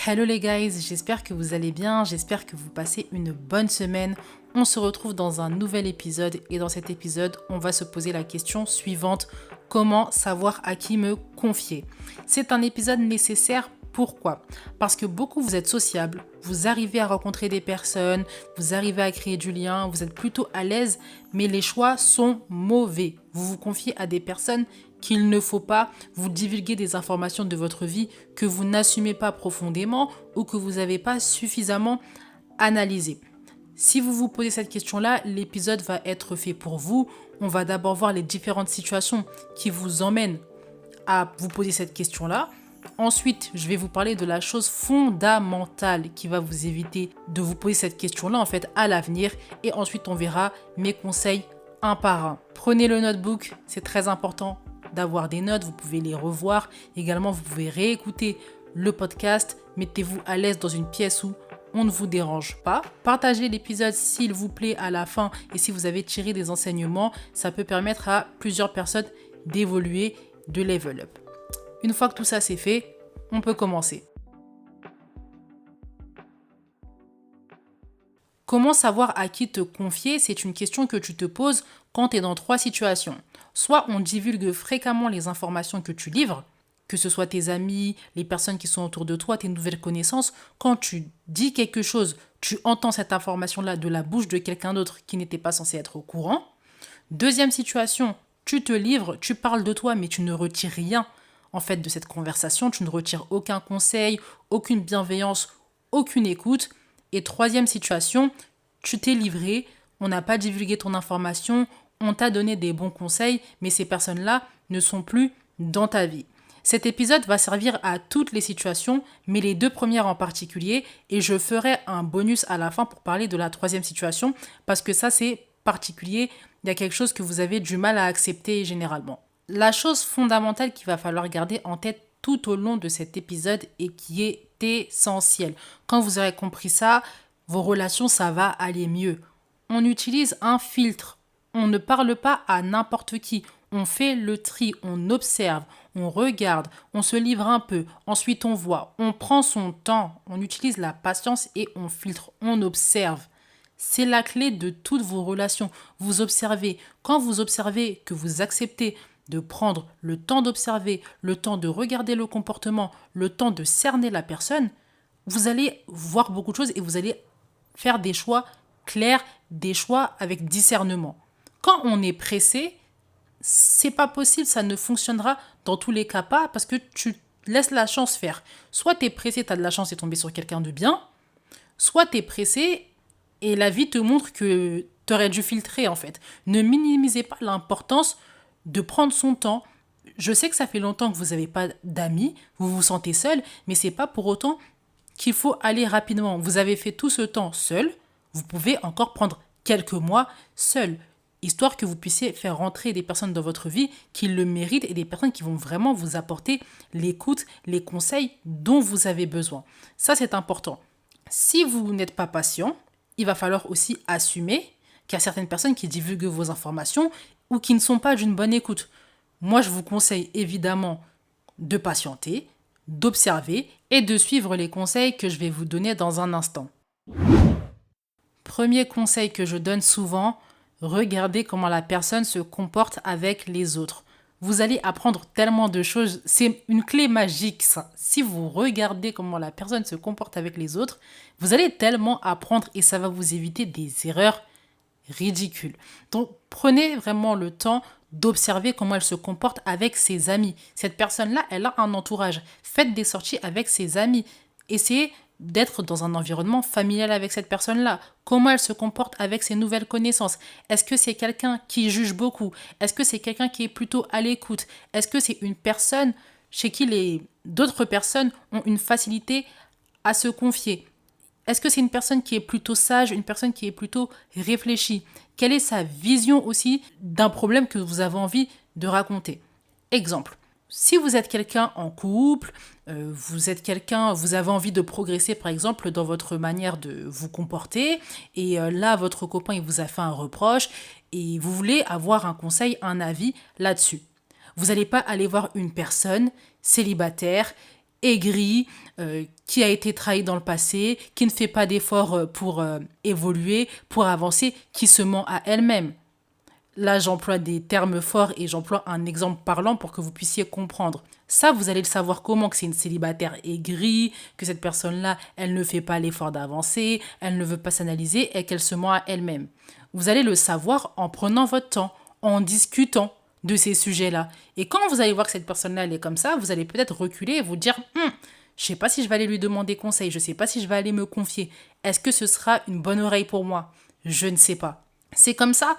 Hello les guys, j'espère que vous allez bien, j'espère que vous passez une bonne semaine. On se retrouve dans un nouvel épisode et dans cet épisode, on va se poser la question suivante. Comment savoir à qui me confier? C'est un épisode nécessaire. Pourquoi? Parce que beaucoup vous êtes sociables, vous arrivez à rencontrer des personnes, vous arrivez à créer du lien, vous êtes plutôt à l'aise, mais les choix sont mauvais. Vous vous confiez à des personnes qu'il ne faut pas, vous divulguer des informations de votre vie que vous n'assumez pas profondément ou que vous n'avez pas suffisamment analysé. Si vous vous posez cette question-là, l'épisode va être fait pour vous. On va d'abord voir les différentes situations qui vous emmènent à vous poser cette question-là. Ensuite, je vais vous parler de la chose fondamentale qui va vous éviter de vous poser cette question-là à l'avenir. Et ensuite, on verra mes conseils un par un. Prenez le notebook, c'est très important d'avoir des notes, vous pouvez les revoir. Également, vous pouvez réécouter le podcast. Mettez-vous à l'aise dans une pièce où on ne vous dérange pas. Partagez l'épisode s'il vous plaît à la fin et si vous avez tiré des enseignements, ça peut permettre à plusieurs personnes d'évoluer, de level up. Une fois que tout ça c'est fait, on peut commencer. Comment savoir à qui te confier? C'est une question que tu te poses quand tu es dans trois situations. Soit on divulgue fréquemment les informations que tu livres, que ce soit tes amis, les personnes qui sont autour de toi, tes nouvelles connaissances. Quand tu dis quelque chose, tu entends cette information-là de la bouche de quelqu'un d'autre qui n'était pas censé être au courant. Deuxième situation, tu te livres, tu parles de toi, mais tu ne retires rien de cette conversation. Tu ne retires aucun conseil, aucune bienveillance, aucune écoute. Et troisième situation, tu t'es livré, on n'a pas divulgué ton information, on t'a donné des bons conseils, mais ces personnes-là ne sont plus dans ta vie. Cet épisode va servir à toutes les situations, mais les deux premières en particulier, et je ferai un bonus à la fin pour parler de la troisième situation, parce que ça c'est particulier, il y a quelque chose que vous avez du mal à accepter généralement. La chose fondamentale qu'il va falloir garder en tête tout au long de cet épisode et qui est essentielle. Quand vous aurez compris ça, vos relations, ça va aller mieux. On utilise un filtre. On ne parle pas à n'importe qui. On fait le tri, on observe, on regarde, on se livre un peu. Ensuite, on voit, on prend son temps, on utilise la patience et on filtre, on observe. C'est la clé de toutes vos relations. Vous observez. Quand vous observez que vous acceptez de prendre le temps d'observer, le temps de regarder le comportement, le temps de cerner la personne, vous allez voir beaucoup de choses et vous allez faire des choix clairs, des choix avec discernement. Quand on est pressé, c'est pas possible, ça ne fonctionnera dans tous les cas pas parce que tu laisses la chance faire. Soit tu es pressé, tu as de la chance et tombé sur quelqu'un de bien, soit tu es pressé et la vie te montre que tu aurais dû filtrer Ne minimisez pas l'importance de prendre son temps. Je sais que ça fait longtemps que vous n'avez pas d'amis, vous vous sentez seul, mais c'est pas pour autant qu'il faut aller rapidement. Vous avez fait tout ce temps seul, vous pouvez encore prendre quelques mois seul, histoire que vous puissiez faire rentrer des personnes dans votre vie qui le méritent et des personnes qui vont vraiment vous apporter l'écoute, les conseils dont vous avez besoin. Ça, c'est important. Si vous n'êtes pas patient, il va falloir aussi assumer qu'il y a certaines personnes qui divulguent vos informations ou qui ne sont pas d'une bonne écoute. Moi, je vous conseille évidemment de patienter, d'observer et de suivre les conseils que je vais vous donner dans un instant. Premier conseil que je donne souvent, regardez comment la personne se comporte avec les autres. Vous allez apprendre tellement de choses, c'est une clé magique ça. Si vous regardez comment la personne se comporte avec les autres, vous allez tellement apprendre et ça va vous éviter des erreurs ridicule. Donc, prenez vraiment le temps d'observer comment elle se comporte avec ses amis. Cette personne-là, elle a un entourage. Faites des sorties avec ses amis. Essayez d'être dans un environnement familial avec cette personne-là. Comment elle se comporte avec ses nouvelles connaissances? Est-ce que c'est quelqu'un qui juge beaucoup? Est-ce que c'est quelqu'un qui est plutôt à l'écoute? Est-ce que c'est une personne chez qui d'autres personnes ont une facilité à se confier? Est-ce que c'est une personne qui est plutôt sage, une personne qui est plutôt réfléchie? Quelle est sa vision aussi d'un problème que vous avez envie de raconter? Exemple, si vous êtes quelqu'un en couple, vous avez envie de progresser par exemple dans votre manière de vous comporter et là votre copain il vous a fait un reproche et vous voulez avoir un conseil, un avis là-dessus. Vous n'allez pas aller voir une personne célibataire aigri, qui a été trahi dans le passé, qui ne fait pas d'efforts pour évoluer, pour avancer, qui se ment à elle-même. Là, j'emploie des termes forts et j'emploie un exemple parlant pour que vous puissiez comprendre. Ça, vous allez le savoir comment, que c'est une célibataire aigrie, que cette personne-là, elle ne fait pas l'effort d'avancer, elle ne veut pas s'analyser et qu'elle se ment à elle-même. Vous allez le savoir en prenant votre temps, en discutant de ces sujets-là. Et quand vous allez voir que cette personne-là, elle est comme ça, vous allez peut-être reculer et vous dire, je sais pas si je vais aller lui demander conseil, je sais pas si je vais aller me confier. Est-ce que ce sera une bonne oreille pour moi? Je ne sais pas. C'est comme ça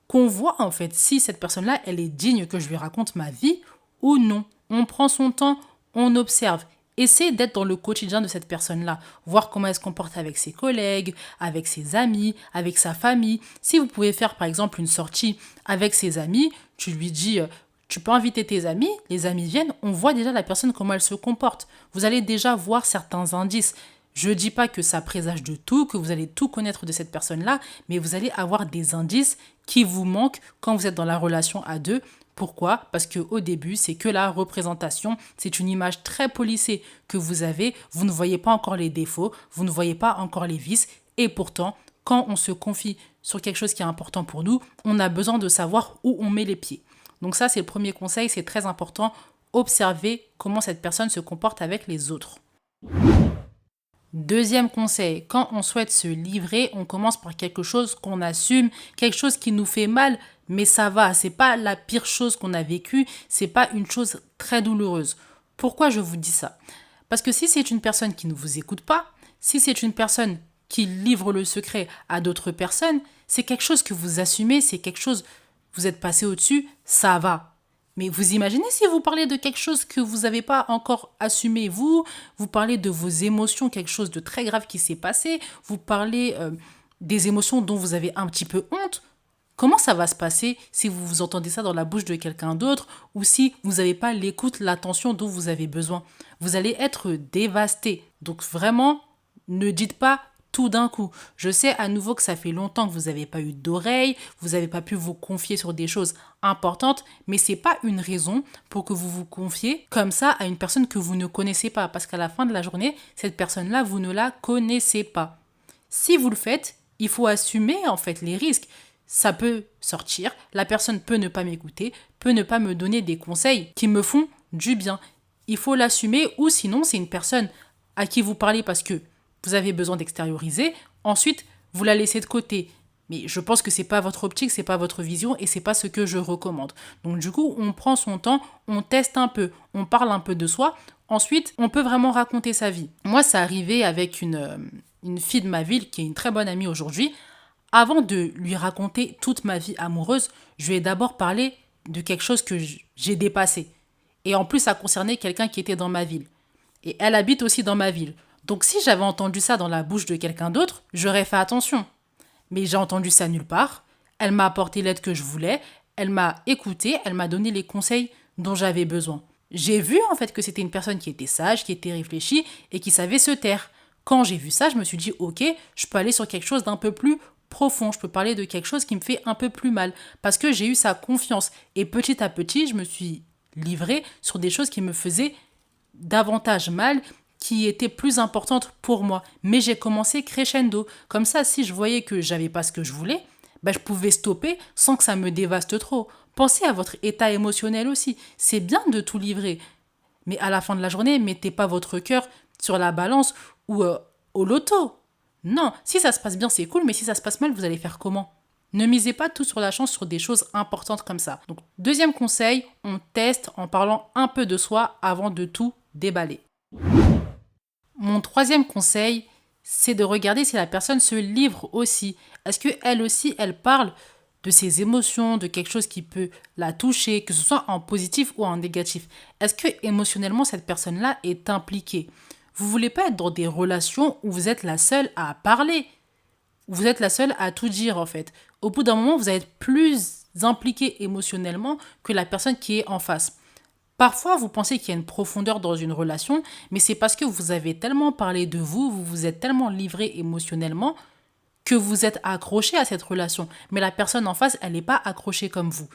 qu'on voit en fait si cette personne-là, elle est digne que je lui raconte ma vie ou non. On prend son temps, on observe. Essayez d'être dans le quotidien de cette personne-là, voir comment elle se comporte avec ses collègues, avec ses amis, avec sa famille. Si vous pouvez faire par exemple une sortie avec ses amis, tu lui dis, tu peux inviter tes amis, les amis viennent, on voit déjà la personne comment elle se comporte. Vous allez déjà voir certains indices. Je ne dis pas que ça présage de tout, que vous allez tout connaître de cette personne-là, mais vous allez avoir des indices qui vous manquent quand vous êtes dans la relation à deux. Pourquoi? Parce qu'au début, c'est que la représentation, c'est une image très polissée que vous avez, vous ne voyez pas encore les défauts, vous ne voyez pas encore les vices, et pourtant, quand on se confie sur quelque chose qui est important pour nous, on a besoin de savoir où on met les pieds. Donc ça, c'est le premier conseil, c'est très important, observer comment cette personne se comporte avec les autres. Deuxième conseil, quand on souhaite se livrer, on commence par quelque chose qu'on assume, quelque chose qui nous fait mal, mais ça va, c'est pas la pire chose qu'on a vécue, c'est pas une chose très douloureuse. Pourquoi je vous dis ça? Parce que si c'est une personne qui ne vous écoute pas, si c'est une personne qui livre le secret à d'autres personnes, c'est quelque chose que vous assumez, c'est quelque chose, vous êtes passé au-dessus, ça va. Mais vous imaginez si vous parlez de quelque chose que vous n'avez pas encore assumé, vous parlez de vos émotions, quelque chose de très grave qui s'est passé, vous parlez des émotions dont vous avez un petit peu honte. Comment ça va se passer si vous entendez ça dans la bouche de quelqu'un d'autre ou si vous n'avez pas l'écoute, l'attention dont vous avez besoin? Vous allez être dévasté. Donc vraiment, ne dites pas tout d'un coup. Je sais à nouveau que ça fait longtemps que vous n'avez pas eu d'oreille, vous n'avez pas pu vous confier sur des choses importantes, mais c'est pas une raison pour que vous vous confiez comme ça à une personne que vous ne connaissez pas, parce qu'à la fin de la journée, cette personne-là, vous ne la connaissez pas. Si vous le faites, il faut assumer en fait les risques. Ça peut sortir, la personne peut ne pas m'écouter, peut ne pas me donner des conseils qui me font du bien. Il faut l'assumer ou sinon c'est une personne à qui vous parlez parce que vous avez besoin d'extérioriser. Ensuite, vous la laissez de côté. Mais je pense que c'est pas votre optique, c'est pas votre vision et c'est pas ce que je recommande. Donc du coup, on prend son temps, on teste un peu, on parle un peu de soi. Ensuite, on peut vraiment raconter sa vie. Moi, ça arrivait avec une fille de ma ville qui est une très bonne amie aujourd'hui. Avant de lui raconter toute ma vie amoureuse, je lui ai d'abord parlé de quelque chose que j'ai dépassé. Et en plus, ça concernait quelqu'un qui était dans ma ville. Et elle habite aussi dans ma ville. Donc si j'avais entendu ça dans la bouche de quelqu'un d'autre, j'aurais fait attention. Mais j'ai entendu ça nulle part. Elle m'a apporté l'aide que je voulais. Elle m'a écouté. Elle m'a donné les conseils dont j'avais besoin. J'ai vu en fait que c'était une personne qui était sage, qui était réfléchie et qui savait se taire. Quand j'ai vu ça, je me suis dit, ok, je peux aller sur quelque chose d'un peu plus profond. Je peux parler de quelque chose qui me fait un peu plus mal. Parce que j'ai eu sa confiance. Et petit à petit, je me suis livrée sur des choses qui me faisaient davantage mal, qui était plus importante pour moi. Mais j'ai commencé crescendo. Comme ça, si je voyais que j'avais pas ce que je voulais, je pouvais stopper sans que ça me dévaste trop. Pensez à votre état émotionnel aussi. C'est bien de tout livrer. Mais à la fin de la journée, mettez pas votre cœur sur la balance ou au loto. Non, si ça se passe bien, c'est cool, mais si ça se passe mal, vous allez faire comment? Ne misez pas tout sur la chance sur des choses importantes comme ça. Donc, deuxième conseil, on teste en parlant un peu de soi avant de tout déballer. Mon troisième conseil, c'est de regarder si la personne se livre aussi. Est-ce qu'elle aussi, elle parle de ses émotions, de quelque chose qui peut la toucher, que ce soit en positif ou en négatif? Est-ce que émotionnellement, cette personne-là est impliquée? Vous ne voulez pas être dans des relations où vous êtes la seule à parler, où vous êtes la seule à tout dire en fait. Au bout d'un moment, vous allez être plus impliqué émotionnellement que la personne qui est en face. Parfois, vous pensez qu'il y a une profondeur dans une relation, mais c'est parce que vous avez tellement parlé de vous, vous vous êtes tellement livré émotionnellement que vous êtes accroché à cette relation. Mais la personne en face, elle n'est pas accrochée comme vous.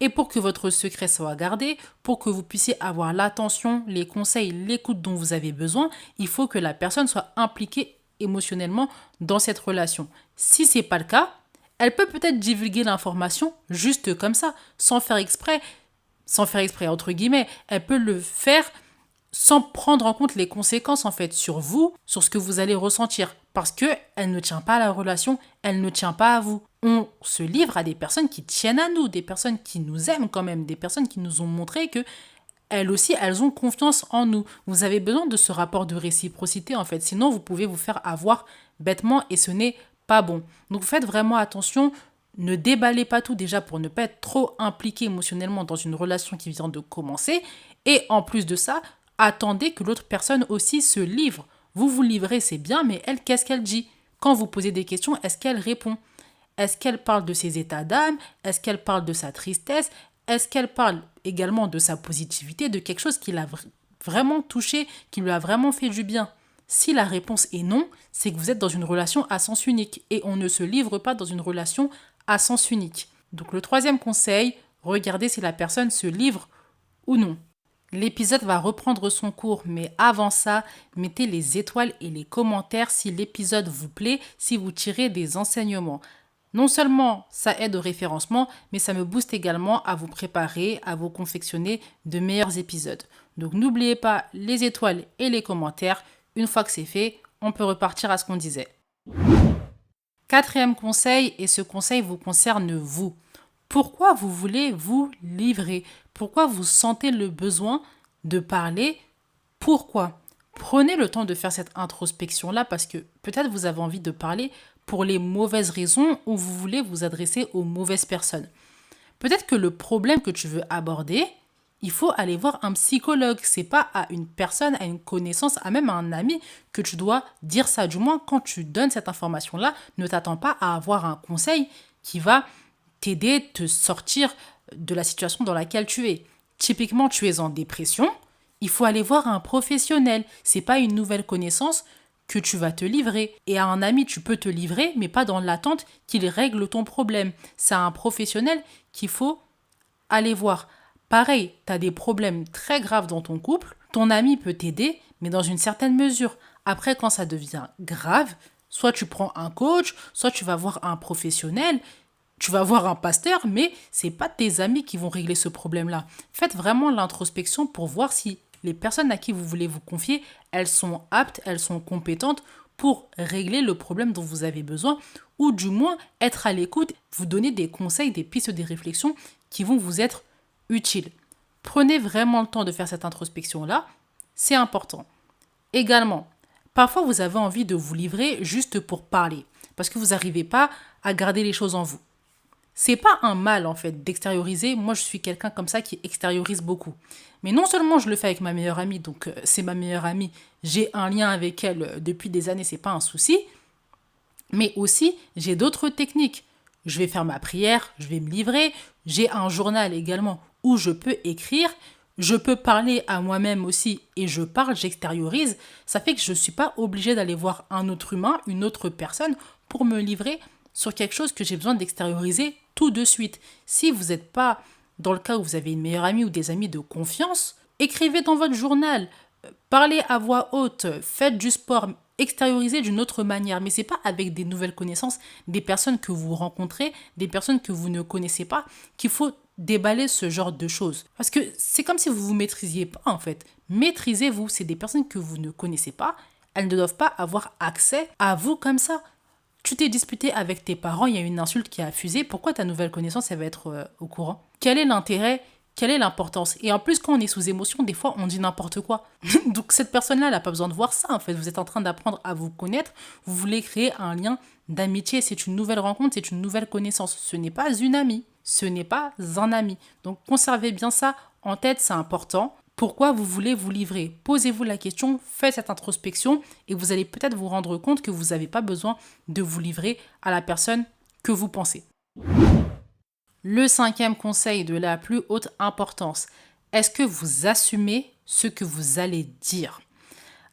Et pour que votre secret soit gardé, pour que vous puissiez avoir l'attention, les conseils, l'écoute dont vous avez besoin, il faut que la personne soit impliquée émotionnellement dans cette relation. Si c'est pas le cas, elle peut peut-être divulguer l'information juste comme ça, sans faire exprès entre guillemets, elle peut le faire sans prendre en compte les conséquences en fait sur vous, sur ce que vous allez ressentir, parce que elle ne tient pas à la relation, elle ne tient pas à vous. On se livre à des personnes qui tiennent à nous, des personnes qui nous aiment quand même, des personnes qui nous ont montré que elles aussi, elles ont confiance en nous. Vous avez besoin de ce rapport de réciprocité en fait, sinon vous pouvez vous faire avoir bêtement et ce n'est pas bon. Donc faites vraiment attention, ne déballez pas tout déjà pour ne pas être trop impliqué émotionnellement dans une relation qui vient de commencer. Et en plus de ça, attendez que l'autre personne aussi se livre. Vous vous livrez, c'est bien, mais elle, qu'est-ce qu'elle dit? Quand vous posez des questions, est-ce qu'elle répond? Est-ce qu'elle parle de ses états d'âme? Est-ce qu'elle parle de sa tristesse? Est-ce qu'elle parle également de sa positivité, de quelque chose qui l'a vraiment touché, qui lui a vraiment fait du bien? Si la réponse est non, c'est que vous êtes dans une relation à sens unique et on ne se livre pas dans une relation à sens unique. Donc le troisième conseil, regardez si la personne se livre ou non. L'épisode va reprendre son cours, mais avant ça, mettez les étoiles et les commentaires si l'épisode vous plaît, si vous tirez des enseignements. Non seulement ça aide au référencement, mais ça me booste également à vous préparer, à vous confectionner de meilleurs épisodes. Donc n'oubliez pas les étoiles et les commentaires. Une fois que c'est fait, on peut repartir à ce qu'on disait. Quatrième conseil, et ce conseil vous concerne vous. Pourquoi vous voulez vous livrer? Pourquoi vous sentez le besoin de parler? Pourquoi? Prenez le temps de faire cette introspection-là parce que peut-être vous avez envie de parler pour les mauvaises raisons ou vous voulez vous adresser aux mauvaises personnes. Peut-être que le problème que tu veux aborder, il faut aller voir un psychologue. C'est pas à une personne, à une connaissance, à même à un ami que tu dois dire ça. Du moins, quand tu donnes cette information-là, ne t'attends pas à avoir un conseil qui va t'aider, te sortir de la situation dans laquelle tu es. Typiquement, tu es en dépression, il faut aller voir un professionnel. C'est pas une nouvelle connaissance que tu vas te livrer. Et à un ami, tu peux te livrer, mais pas dans l'attente qu'il règle ton problème. C'est un professionnel qu'il faut aller voir. Pareil, tu as des problèmes très graves dans ton couple, ton ami peut t'aider, mais dans une certaine mesure. Après, quand ça devient grave, soit tu prends un coach, soit tu vas voir un professionnel, tu vas voir un pasteur, mais c'est pas tes amis qui vont régler ce problème-là. Faites vraiment l'introspection pour voir si les personnes à qui vous voulez vous confier, elles sont aptes, elles sont compétentes pour régler le problème dont vous avez besoin, ou du moins être à l'écoute, vous donner des conseils, des pistes, des réflexions qui vont vous être utiles. Prenez vraiment le temps de faire cette introspection-là, c'est important. Également, parfois vous avez envie de vous livrer juste pour parler, parce que vous n'arrivez pas à garder les choses en vous. C'est pas un mal en fait d'extérioriser. Moi, je suis quelqu'un comme ça qui extériorise beaucoup. Mais non seulement je le fais avec ma meilleure amie, donc c'est ma meilleure amie, j'ai un lien avec elle depuis des années, c'est pas un souci. Mais aussi, j'ai d'autres techniques. Je vais faire ma prière, je vais me livrer. J'ai un journal également où je peux écrire. Je peux parler à moi-même aussi et je parle, j'extériorise. Ça fait que je ne suis pas obligée d'aller voir un autre humain, une autre personne pour me livrer sur quelque chose que j'ai besoin d'extérioriser tout de suite. Si vous n'êtes pas dans le cas où vous avez une meilleure amie ou des amis de confiance, écrivez dans votre journal, parlez à voix haute, faites du sport, extériorisez d'une autre manière. Mais ce n'est pas avec des nouvelles connaissances, des personnes que vous rencontrez, des personnes que vous ne connaissez pas, qu'il faut déballer ce genre de choses. Parce que c'est comme si vous ne vous maîtrisiez pas en fait. Maîtrisez-vous, c'est des personnes que vous ne connaissez pas, elles ne doivent pas avoir accès à vous comme ça. Tu t'es disputé avec tes parents, il y a une insulte qui a fusé, pourquoi ta nouvelle connaissance, elle va être au courant? Quel est l'intérêt? Quelle est l'importance? Et en plus, quand on est sous émotion, des fois, on dit n'importe quoi. Donc cette personne-là, elle n'a pas besoin de voir ça, en fait. Vous êtes en train d'apprendre à vous connaître, vous voulez créer un lien d'amitié, c'est une nouvelle rencontre, c'est une nouvelle connaissance. Ce n'est pas une amie, ce n'est pas un ami. Donc conservez bien ça en tête, c'est important. Pourquoi vous voulez vous livrer? Posez-vous la question, faites cette introspection et vous allez peut-être vous rendre compte que vous n'avez pas besoin de vous livrer à la personne que vous pensez. Le 5e conseil de la plus haute importance, est-ce que vous assumez ce que vous allez dire?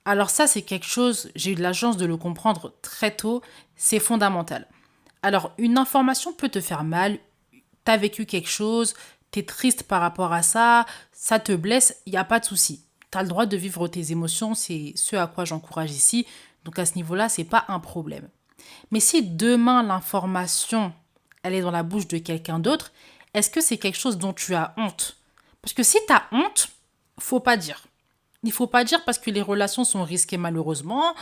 Alors ça, c'est quelque chose, j'ai eu de la chance de le comprendre très tôt, c'est fondamental. Alors, une information peut te faire mal, t'as vécu quelque chose, t'es triste par rapport à ça, ça te blesse, il n'y a pas de souci. Tu as le droit de vivre tes émotions, c'est ce à quoi j'encourage ici. Donc à ce niveau-là, c'est pas un problème. Mais si demain l'information, elle est dans la bouche de quelqu'un d'autre, est-ce que c'est quelque chose dont tu as honte? Parce que si tu as honte, faut pas dire. Il faut pas dire parce que les relations sont risquées malheureusement.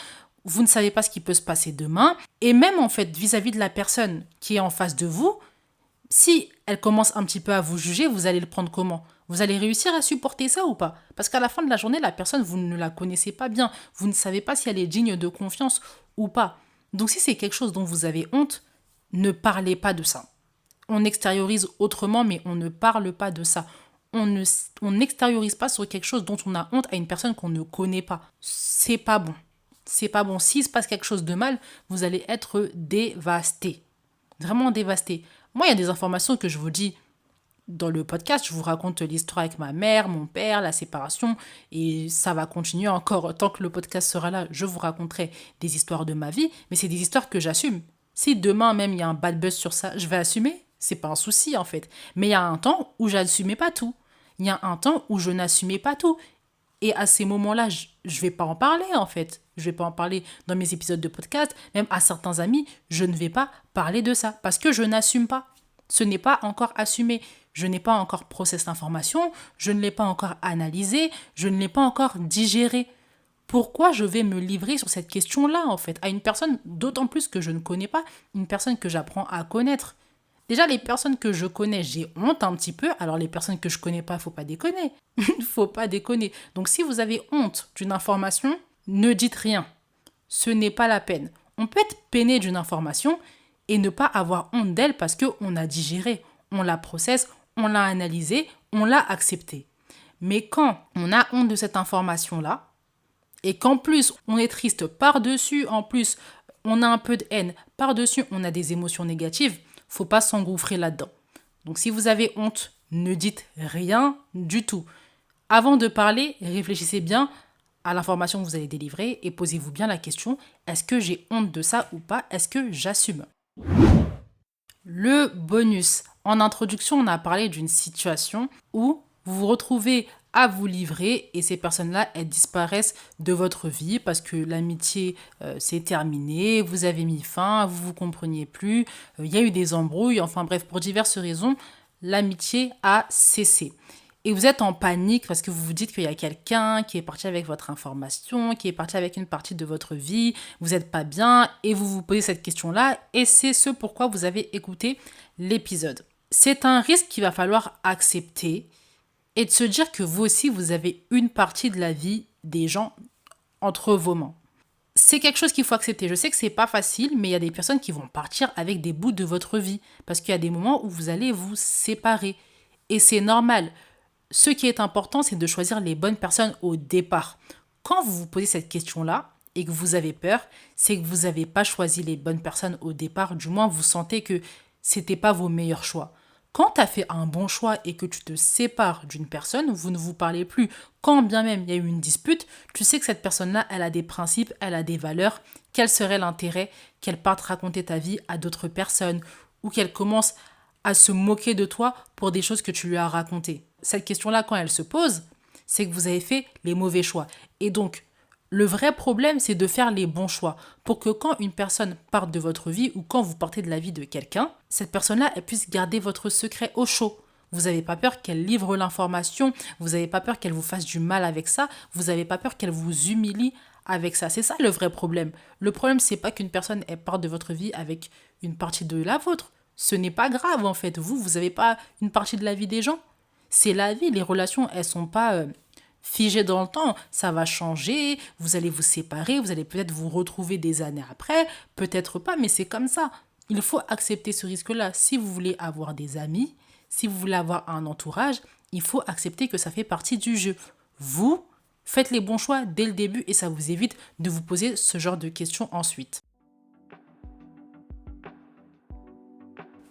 Vous ne savez pas ce qui peut se passer demain. Et même en fait, vis-à-vis de la personne qui est en face de vous, si elle commence un petit peu à vous juger, vous allez le prendre comment? Vous allez réussir à supporter ça ou pas? Parce qu'à la fin de la journée, la personne, vous ne la connaissez pas bien. Vous ne savez pas si elle est digne de confiance ou pas. Donc si c'est quelque chose dont vous avez honte, ne parlez pas de ça. On extériorise autrement, mais on ne parle pas de ça. On n'extériorise pas sur quelque chose dont on a honte à une personne qu'on ne connaît pas. C'est pas bon. C'est pas bon. S'il se passe quelque chose de mal, vous allez être dévasté. Vraiment dévasté. Moi, il y a des informations que je vous dis dans le podcast. Je vous raconte l'histoire avec ma mère, mon père, la séparation. Et ça va continuer encore. Tant que le podcast sera là, je vous raconterai des histoires de ma vie. Mais c'est des histoires que j'assume. Si demain même il y a un bad buzz sur ça, je vais assumer. C'est pas un souci en fait. Mais il y a un temps où j'assumais pas tout. Il y a un temps où je n'assumais pas tout. Et à ces moments-là, je vais pas en parler en fait. Je vais pas en parler dans mes épisodes de podcast. Même à certains amis, je ne vais pas parler de ça. Parce que je n'assume pas. Ce n'est pas encore assumé. Je n'ai pas encore processé l'information. Je ne l'ai pas encore analysé. Je ne l'ai pas encore digéré. Pourquoi je vais me livrer sur cette question-là en fait? À une personne d'autant plus que je ne connais pas. Une personne que j'apprends à connaître. Déjà, les personnes que je connais, j'ai honte un petit peu. Alors, les personnes que je connais pas, faut pas déconner. Faut pas déconner. Donc, si vous avez honte d'une information, ne dites rien. Ce n'est pas la peine. On peut être peiné d'une information et ne pas avoir honte d'elle parce qu'on a digéré, on la processe, on l'a analysée, on l'a acceptée. Mais quand on a honte de cette information-là, et qu'en plus, on est triste par-dessus, en plus, on a un peu de haine, par-dessus, on a des émotions négatives, faut pas s'engouffrer là-dedans. Donc si vous avez honte, ne dites rien du tout. Avant de parler, réfléchissez bien à l'information que vous allez délivrer et posez-vous bien la question, est-ce que j'ai honte de ça ou pas? Est-ce que j'assume? Le bonus. En introduction, on a parlé d'une situation où vous vous retrouvez à vous livrer et ces personnes-là, elles disparaissent de votre vie parce que l'amitié s'est terminée, vous avez mis fin, vous vous compreniez plus, il y a eu des embrouilles, enfin bref, pour diverses raisons, l'amitié a cessé. Et vous êtes en panique parce que vous vous dites qu'il y a quelqu'un qui est parti avec votre information, qui est parti avec une partie de votre vie, vous n'êtes pas bien et vous vous posez cette question-là et c'est ce pourquoi vous avez écouté l'épisode. C'est un risque qu'il va falloir accepter et de se dire que vous aussi, vous avez une partie de la vie des gens entre vos mains. C'est quelque chose qu'il faut accepter. Je sais que c'est pas facile, mais il y a des personnes qui vont partir avec des bouts de votre vie parce qu'il y a des moments où vous allez vous séparer. Et c'est normal. Ce qui est important, c'est de choisir les bonnes personnes au départ. Quand vous vous posez cette question-là et que vous avez peur, c'est que vous n'avez pas choisi les bonnes personnes au départ. Du moins, vous sentez que c'était pas vos meilleurs choix. Quand tu as fait un bon choix et que tu te sépares d'une personne, vous ne vous parlez plus, quand bien même il y a eu une dispute, tu sais que cette personne-là, elle a des principes, elle a des valeurs. Quel serait l'intérêt qu'elle parte raconter ta vie à d'autres personnes ou qu'elle commence à se moquer de toi pour des choses que tu lui as racontées? Cette question-là, quand elle se pose, c'est que vous avez fait les mauvais choix. Et donc, le vrai problème, c'est de faire les bons choix pour que quand une personne parte de votre vie ou quand vous partez de la vie de quelqu'un, cette personne-là, elle puisse garder votre secret au chaud. Vous n'avez pas peur qu'elle livre l'information, vous n'avez pas peur qu'elle vous fasse du mal avec ça, vous n'avez pas peur qu'elle vous humilie avec ça. C'est ça le vrai problème. Le problème, c'est pas qu'une personne elle parte de votre vie avec une partie de la vôtre. Ce n'est pas grave en fait. Vous n'avez pas une partie de la vie des gens. C'est la vie, les relations, elles sont pas figées dans le temps. Ça va changer, vous allez vous séparer, vous allez peut-être vous retrouver des années après, peut-être pas, mais c'est comme ça. Il faut accepter ce risque-là. Si vous voulez avoir des amis, si vous voulez avoir un entourage, il faut accepter que ça fait partie du jeu. Vous, faites les bons choix dès le début et ça vous évite de vous poser ce genre de questions ensuite.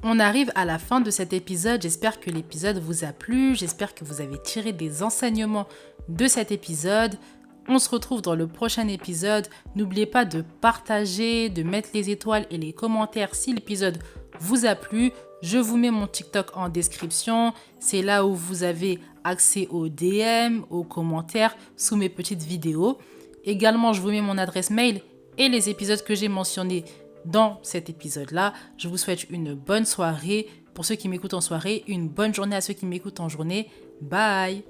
On arrive à la fin de cet épisode, j'espère que l'épisode vous a plu, j'espère que vous avez tiré des enseignements de cet épisode. On se retrouve dans le prochain épisode. N'oubliez pas de partager, de mettre les étoiles et les commentaires si l'épisode vous a plu. Je vous mets mon TikTok en description. C'est là où vous avez accès aux DM, aux commentaires sous mes petites vidéos. Également, je vous mets mon adresse mail et les épisodes que j'ai mentionnés dans cet épisode-là. Je vous souhaite une bonne soirée. Pour ceux qui m'écoutent en soirée, une bonne journée à ceux qui m'écoutent en journée. Bye!